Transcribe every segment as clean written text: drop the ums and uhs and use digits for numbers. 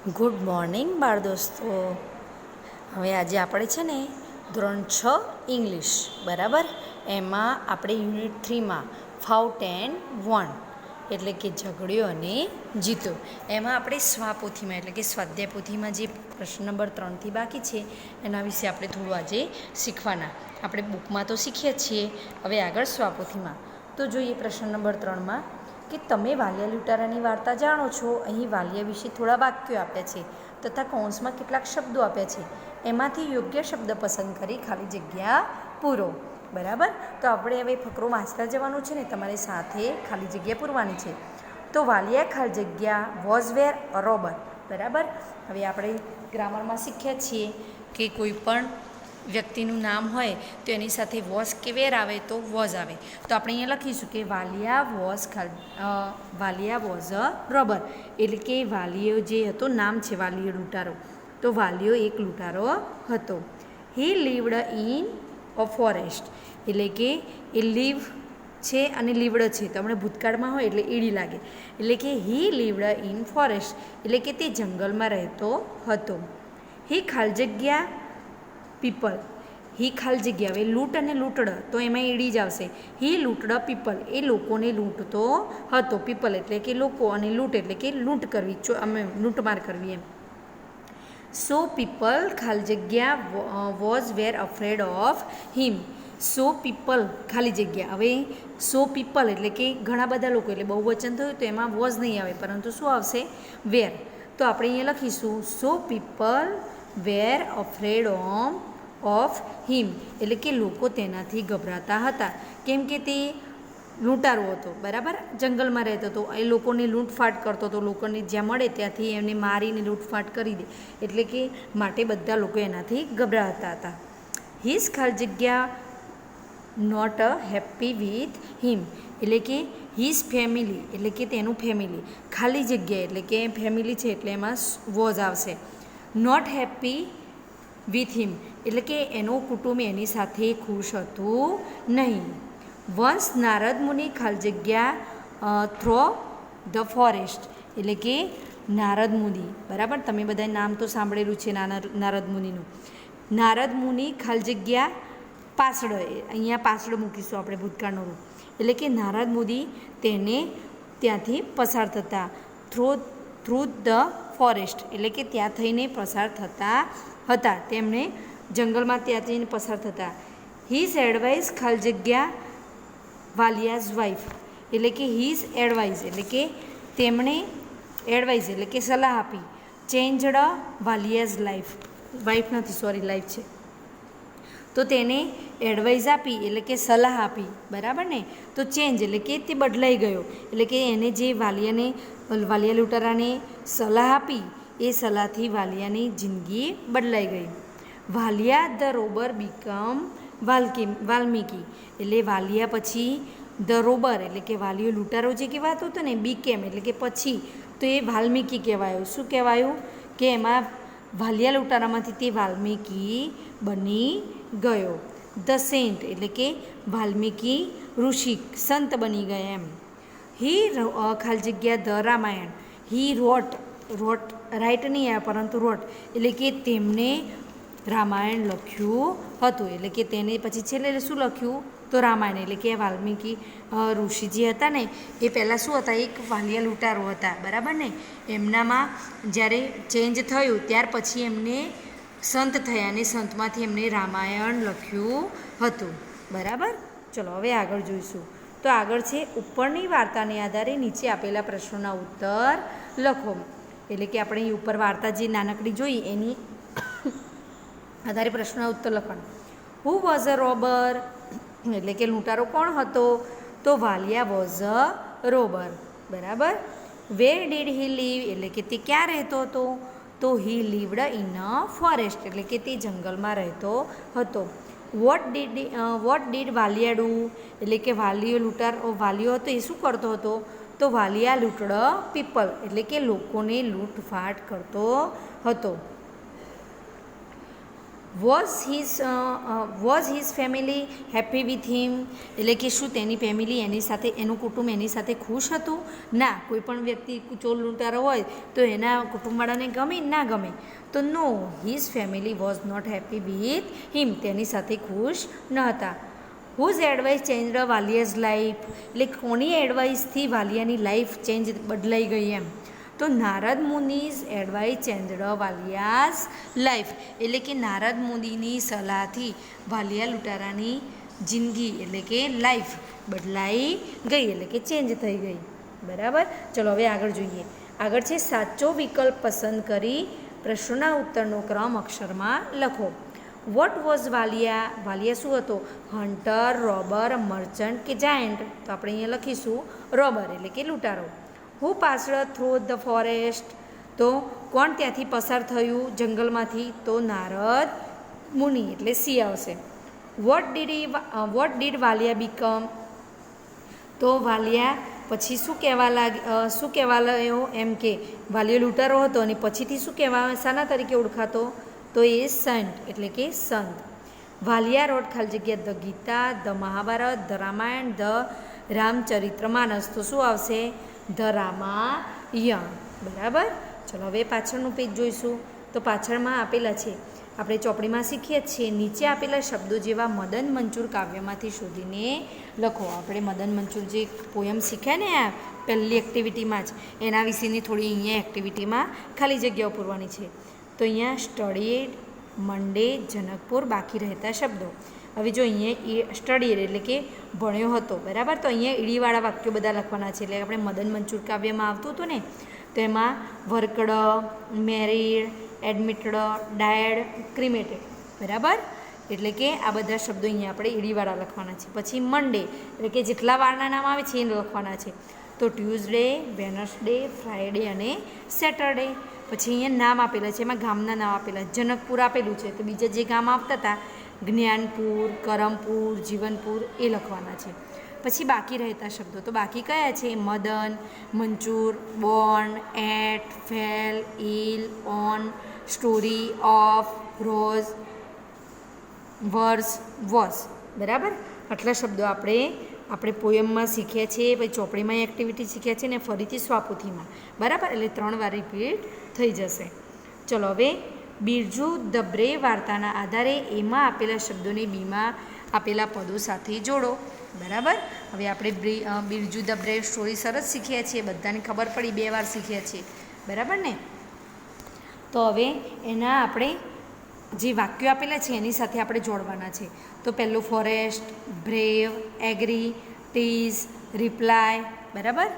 Good morning બાળ દોસ્તો. હવે આજે આપણે છે ને ધોરણ 6 ઇંગ્લિશ બરાબર, એમાં આપણે યુનિટ 3માં ફાઉન્ટેન 1 એટલે કે ઝઘડ્યો અને જીતો, એમાં આપણે સ્વાપોથીમાં એટલે કે સ્વાધ્યાય પોથીમાં જે પ્રશ્ન નંબર 3થી બાકી છે એના વિશે આપણે થોડું આજે શીખવાના. આપણે બુકમાં તો શીખીએ છીએ, હવે આગળ સ્વાપોથીમાં તો જોઈએ. પ્રશ્ન નંબર 3માં કે તમે વાલિયા લૂંટારાની વાર્તા જાણો છો. અહીં વાલિયા વિશે થોડા વાક્યો આપ્યા છે તથા કૌંસમાં કેટલાક શબ્દો આપ્યા છે. એમાંથી યોગ્ય શબ્દ પસંદ કરી ખાલી જગ્યા પૂરો. બરાબર, તો આપણે હવે ફકરો વાંચતા જવાનું છે ને, તમારી સાથે ખાલી જગ્યા પૂરવાની છે. તો વાલિયા ખાલી જગ્યા વોઝ વેર અ રોબર. બરાબર, હવે આપણે ગ્રામરમાં શીખ્યા છીએ કે કોઈ પણ વ્યક્તિનું નામ હોય તો એની સાથે વોઝ કે વેર આવે તો વોઝ આવે. તો આપણે અહીંયા લખીશું કે વાલિયા વોઝ અ રોબર, એટલે કે વાલિયો જે હતો નામ છે વાલિયો લૂંટારો, તો વાલિયો એક લૂંટારો હતો. હી લીવડ ઇન અ ફોરેસ્ટ, એટલે કે એ લીવ છે અને લીવડ છે તો આપણે ભૂતકાળમાં હોય એટલે ઈડી લાગે, એટલે કે હી લીવડ ઇન ફોરેસ્ટ એટલે કે તે જંગલમાં રહેતો હતો. હી ખાલી જગ્યા પીપલ, હી ખાલી જગ્યા, હવે લૂંટ અને લૂંટડ તો એમાં ઈડી જ આવશે. હી લૂંટડ પીપલ, એ લોકોને લૂંટતો હતો. પીપલ એટલે કે લોકો અને લૂંટ એટલે કે લૂંટ કરવી, અમે લૂંટમાર કરવી એમ. સો પીપલ ખાલી જગ્યા was wear afraid of him. So people ખાલી જગ્યા, હવે સો પીપલ એટલે કે ઘણા બધા લોકો, એટલે બહુવચન થયું તો એમાં વોઝ નહીં આવે પરંતુ શું આવશે? વેર. તો આપણે અહીંયા લખીશું so people were afraid of him, એટલે કે લોકો તેનાથી ગભરાતા હતા કેમ કે તે લૂંટારો હતો. બરાબર, જંગલમાં રહેતો હતો, એ લોકોને લૂંટફાટ કરતો હતો, લોકોને જ્યાં મળે ત્યાંથી એમને મારીને લૂંટફાટ કરી દે, એટલે કે માટે બધા લોકો એનાથી ગભરાતા હતા. હિઝ ખાલી જગ્યા not a happy with him, એટલે કે હિઝ ફેમિલી એટલે કે તેનું ફેમિલી, ખાલી જગ્યા એટલે કે ફેમિલી છે એટલે એમાં વોઝ આવશે. નોટ હેપી વિથ હિમ એટલે કે એનું કુટુંબ એની સાથે ખુશ હતું નહીં. વંશ નારદ મુનિ ખાલી જગ્યા થ્રો ધ ફોરેસ્ટ, એટલે કે નારદ મુનિ. બરાબર, તમે બધા નામ તો સાંભળેલું છે નારદ મુનિનું. નારદ મુનિ ખાલી જગ્યા પાછળ, અહીંયા પાછળ મૂકીશું આપણે ભૂતકાળનો રૂપ, એટલે કે નારદ મુનિ તેને ત્યાંથી પસાર થતા. થ્રુ ધ ફોરેસ્ટ એટલે કે ત્યાં થઈને પસાર થતા હતા, તેમણે જંગલમાં ત્યાં થઈને પસાર થતા. હિઝ એડવાઇસ ખાલી જગ્યા વાલિયાઝ વાઇફ, એટલે કે હિઝ એડવાઇસ એટલે કે તેમણે એડવાઇસ એટલે કે સલાહ આપી. ચેન્જડ વાલિયાઝ લાઈફ, વાઇફ નથી સોરી લાઈફ છે, તો તેને એડવાઇસ આપી એટલે કે સલાહ આપી. બરાબર ને, તો ચેન્જ એટલે કે તે બદલાઈ ગયો, એટલે કે એને જે વાલિયા લૂંટારાને સલાહ આપી એ સલાહથી વાલિયાની જિંદગી બદલાઈ ગઈ. Valiya the robber become Valmiki, એટલે વાલિયા પછી ધ રોબર એટલે કે વાલિયો લૂંટારો જે કહેવાતો હતો ને, બીકેમ એટલે કે પછી, તો એ વાલ્મીકી કહેવાયું. શું કહેવાયું? કે એમાં વાલિયા લૂંટારામાંથી તે વાલ્મીકી બની ગયો. ધ સેન્ટ એટલે કે વાલ્મીકી ઋષિ સંત બની ગયા એમ. હી ખાલી જગ્યા the Ramayana, he wrote write નહીં આવ્યા પરંતુ રોટ એટલે કે તેમને રામાયણ લખ્યું હતું, એટલે કે તેને પછી છેલ્લે શું લખ્યું? તો રામાયણ. એટલે કે વાલ્મીકી ઋષિ જે હતા ને એ પહેલાં શું હતા? એક વાલિયા લૂંટારો હતા. બરાબર ને, એમનામાં જ્યારે ચેન્જ થયું ત્યાર પછી એમને સંત થયા અને સંતમાંથી એમને રામાયણ લખ્યું હતું. બરાબર, ચલો હવે આગળ જોઈશું. તો આગળ છે ઉપરની વાર્તાને આધારે નીચે આપેલા પ્રશ્નોના ઉત્તર લખો. એટલે કે આપણે અહીં ઉપર વાર્તા જે નાનકડી જોઈ એની આધારે પ્રશ્નના ઉત્તર લખવાના. હુ વોઝ અ રોબર, એટલે કે લૂંટારો કોણ હતો? તો વાલિયા વોઝ અ રોબર. બરાબર. વેર ડીડ હી લીવ, એટલે કે તે ક્યાં રહેતો હતો? તો હી લીવડ ઇન અ ફોરેસ્ટ, એટલે કે તે જંગલમાં રહેતો હતો. વોટ ડીડ વાલિયા ડુ, એટલે કે વાલિયો હતો એ શું કરતો હતો? તો વાલિયા લૂંટડ પીપલ, એટલે કે લોકોને લૂંટફાટ કરતો હતો. Was his family happy with him, એટલે કે શું તેની ફેમિલી એની સાથે, એનું કુટુંબ એની સાથે ખુશ હતું? ના. કોઈ પણ વ્યક્તિ ચોર લૂંટારો હોય તો એના કુટુંબવાળાને ગમે ના ગમે? તો no, his family was not happy with him, તેની સાથે ખુશ ન હતા. Whose advice change Valiya's life, એટલે કોની એડવાઇસથી વાલિયાની લાઈફ બદલાઈ ગઈ એમ? તો Narad Muni's advice changed Valiya's life, એટલે કે નારદ મુનિની સલાહથી વાલિયા લૂંટારાની જિંદગી એટલે કે લાઈફ બદલાઈ ગઈ, એટલે કે ચેન્જ થઈ ગઈ. બરાબર. ચલો હવે આગળ જોઈએ. આગળ છે સાચો વિકલ્પ પસંદ કરી પ્રશ્નોના ઉત્તરનો ક્રમ અક્ષરમાં લખો. What was Valia? વાલિયા શું હતો? હન્ટર, રોબર, મર્ચન્ટ કે જાયન્ટ? તો આપણે અહીંયા લખીશું રોબર, એટલે કે લૂંટારો. હુ પાસ્ડ થ્રુ ધ ફોરેસ્ટ? તો કોણ ત્યાંથી પસાર થયું જંગલમાંથી? તો નારદ મુનિ, એટલે સી આવશે. What did Valiya become? તો વાલિયા પછી શું કહેવા લાગ્યો એમ કે વાલિયો લૂંટારો હતો અને પછીથી શું કહેવા, શાના તરીકે ઓળખાતો? તો એ સંત, એટલે કે સંત. વાલિયા રોટ ખાલી જગ્યા the Gita, the Mahabharata, the Ramayana, the Ramcharitmanas. તો શું આવશે? ધ રામાયણ. બરાબર. ચલો હવે પાછળનું પેજ જોઈશું. તો પાછળમાં આપેલા છે, આપણે ચોપડીમાં શીખીએ જ છીએ, નીચે આપેલા શબ્દો જેવા મદન મંચૂર કાવ્યમાંથી શોધીને લખો. આપણે મદન મંચૂર જે પોયમ શીખ્યા ને આ પહેલી એક્ટિવિટીમાં જ, એના વિશેની થોડી અહીંયા એક્ટિવિટીમાં ખાલી જગ્યાઓ પૂરવાની છે. તો અહીંયા સ્ટડીડ, મંડે, જનકપુર, બાકી રહેતા શબ્દો. હવે જો અહીંયા સ્ટડીડ એટલે કે ભણ્યો હતો, બરાબર. તો અહીંયા ઈડીવાળા વાક્યો બધા લખવાના છે. એટલે આપણે મદન મંચૂર કાવ્યમાં આવતું હતું ને, તો એમાં વર્કડ, મેરીડ, એડમિટેડ, ડાયડ, ક્રિમેટેડ, બરાબર. એટલે કે આ બધા શબ્દો અહીંયા આપણે ઈડીવાળા લખવાના છે. પછી મંડે એટલે કે જેટલા વારના નામ આવે છે એ લખવાના છે. તો ટ્યુઝડે, વેનસડે, ફ્રાઈડે અને સેટરડે. પછી અહીંયા નામ આપેલા છે, એમાં ગામના નામ આપેલા. જનકપુર આપેલું છે, તો બીજા જે ગામ આવતા હતા જ્ઞાનપુર, કરમપુર, જીવનપુર એ લખવાના છે. પછી બાકી રહેતા શબ્દો, તો બાકી કયા છે? મદન, મંચૂર, born, at, fell, ill, on, story, of, rose, verse, was. બરાબર. આટલા શબ્દો આપણે પોયમમાં શીખ્યા છીએ, પછી ચોપડીમાં એક્ટિવિટી શીખ્યા છે ને ફરીથી સ્વાપોથીમાં. બરાબર. એટલે 3 વાર રિપીટ થઈ જશે. ચલો હવે બિરજુ ધ બ્રેવ વાર્તાના આધારે એમાં આપેલા શબ્દોને બીમાં આપેલા પદો સાથે જોડો. બરાબર. હવે આપણે બિરજુ ધ બ્રેવ સ્ટોરી સરસ શીખ્યા છીએ, બધાને ખબર પડી, 2 વાર શીખ્યા છીએ. બરાબર ને. તો હવે એના આપણે જે વાક્યો આપેલા છે એની સાથે આપણે જોડવાના છે. તો પહેલું forest, brave, agree, tease, reply, બરાબર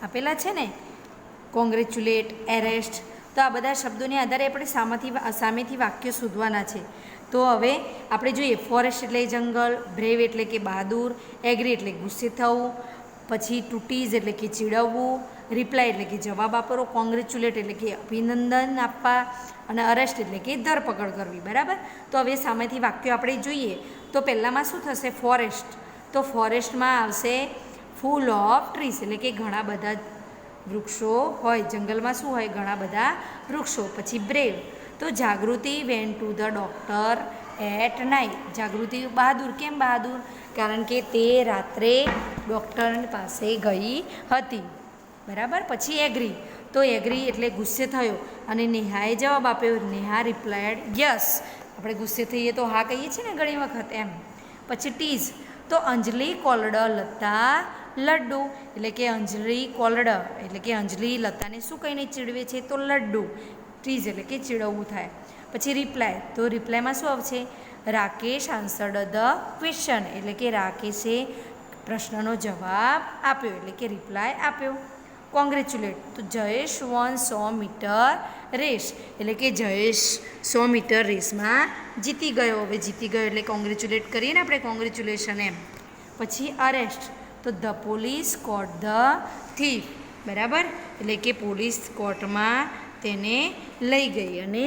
આપેલા છે ને. Congratulate, arrest. તો આ બધા શબ્દોને આધારે આપણે સામેથી વાક્યો શોધવાના છે. તો હવે આપણે જોઈએ, ફોરેસ્ટ એટલે જંગલ, બ્રેવ એટલે કે બહાદુર, એગ્રી એટલે ગુસ્સે થવું, પછી ટુ ટીઝ એટલે કે ચીડવવું, રિપ્લાય એટલે કે જવાબ આપવો, કોંગ્રેચ્યુલેટ એટલે કે અભિનંદન આપવા, અને અરેસ્ટ એટલે કે ધરપકડ કરવી. બરાબર. તો હવે સામેથી વાક્યો આપણે જોઈએ. તો પહેલાંમાં શું થશે? ફોરેસ્ટ. તો ફોરેસ્ટમાં આવશે ફૂલ ઓફ ટ્રીસ, એટલે કે ઘણા બધા વૃક્ષો હોય. જંગલમાં શું હોય? ઘણા બધા વૃક્ષો. પછી બ્રેવ, તો Jagruti went to the doctor at night. Jagruti બહાદુર. કેમ બહાદુર? કારણ કે તે રાત્રે ડૉક્ટર પાસે ગઈ હતી. બરાબર. પછી એગ્રી, તો એગ્રી એટલે ગુસ્સે થયો અને નેહાએ જવાબ આપ્યો. Neha replied yes. આપણે ગુસ્સે થઈએ તો હા કહીએ છીએ ને ઘણી વખત એમ. પછી ટીઝ, તો અંજલિ કોલ્ડ લતા લડ્ડુ, એટલે કે અંજલિ કોલ્ડ એટલે કે અંજલિ લતાને શું કહીને ચીડવે છે? તો લડ્ડુ. ટીઝ એટલે કે ચીડવવું થાય. પછી રિપ્લાય, તો રિપ્લાયમાં શું આવશે? રાકેશ આન્સર્ડ ધ ક્વેશ્ચન, એટલે કે રાકેશે પ્રશ્નનો જવાબ આપ્યો, એટલે કે રિપ્લાય આપ્યો. કોંગ્રેચ્યુલેટ, તો જયેશ વોન 100 મીટર રેસ, એટલે કે જયેશ 100 મીટર રેસમાં જીતી ગયો. હવે જીતી ગયો એટલે કોંગ્રેચ્યુલેટ કરીએ ને આપણે, કોંગ્રેચ્યુલેશન એમ. પછી અરેસ્ટ, તો the police caught the thief. બરાબર. એટલે કે પોલીસ કોર્ટમાં તેને લઈ ગઈ અને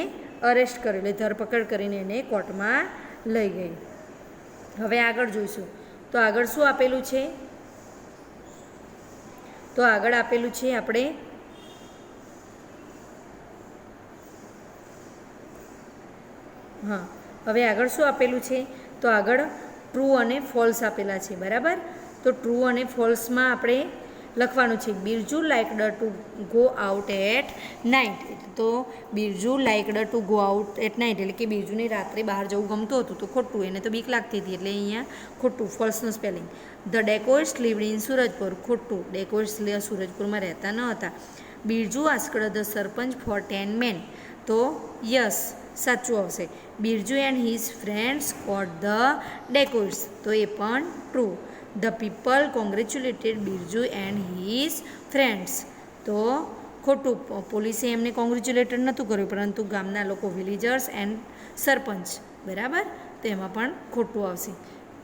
અરેસ્ટ કર્યો, એટલે ધરપકડ કરીને એને કોર્ટમાં લઈ ગઈ. હવે આગળ જોઈશું. તો આગળ શું આપેલું છે? તો આગળ આપેલું છે આપણે હવે આગળ શું આપેલું છે? તો આગળ ટ્રુ અને ફોલ્સ આપેલા છે, બરાબર. તો ટ્રુ અને ફોલ્સમાં આપણે લખવાનું છે Birju liked to go out at night. તો Birju liked to go out at night એટલે કે બિરજુને રાત્રે બહાર જવું ગમતું હતું. તો ખોટું, એને તો બીક લાગતી હતી એટલે અહીંયા ખોટું, ફોલ્સનું spelling. The dacoits lived in Surajpur, ખોટું, ડેકોઇસ્ટ સુરજપુરમાં રહેતા ન હતા. Birju asked the sarpanch for 10 men, તો યસ સાચું આવશે. Birju and his friends caught the dacoits, તો એ પણ true. The people congratulated Birju and his friends, તો ખોટું, પોલીસે એમને કોંગ્રેચ્યુલેટેડ નહોતું કર્યું પરંતુ ગામના લોકો, વિલેજર્સ એન્ડ સરપંચ, બરાબર. તો એમાં પણ ખોટું આવશે.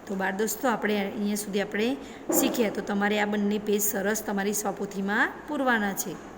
તો બાળ દોસ્તો આપણે અહીંયા સુધી આપણે શીખ્યા. તો તમારે આ બંને પેજ સરસ તમારી સ્વપોથીમાં પૂરવાના છે.